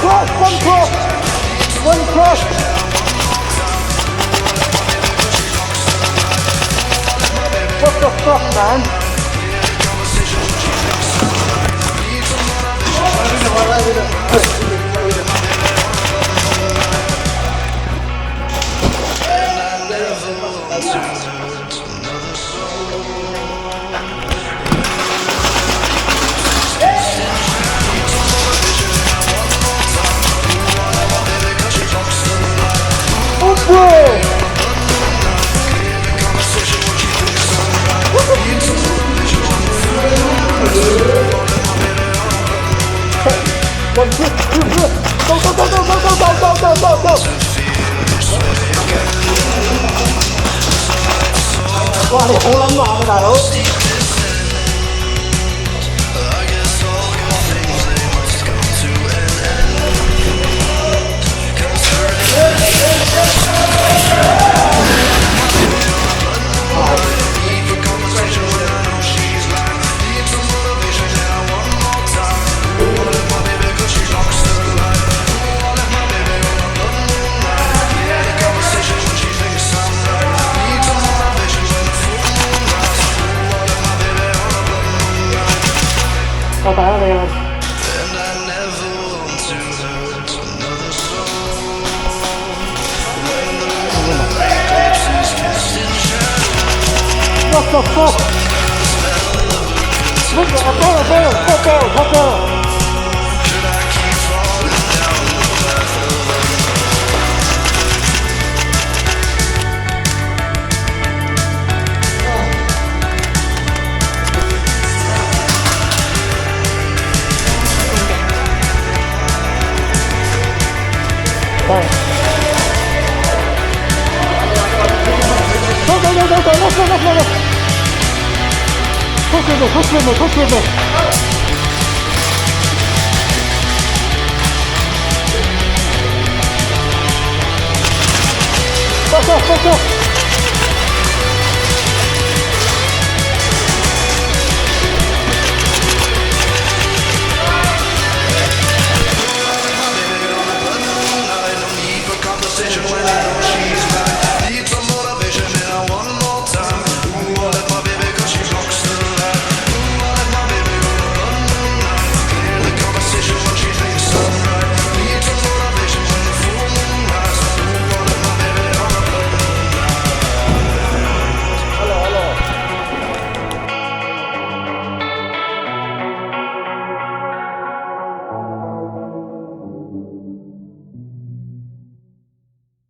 cross, one cross, one cross. What the fuck, man? One, two, go, go, go, go, go, go, go, go, go, go. Wow, này khổ lắm mà đại佬. Tao tái ở đây rồi. What the fuck? Look at go. Go, let's go. Fuck off.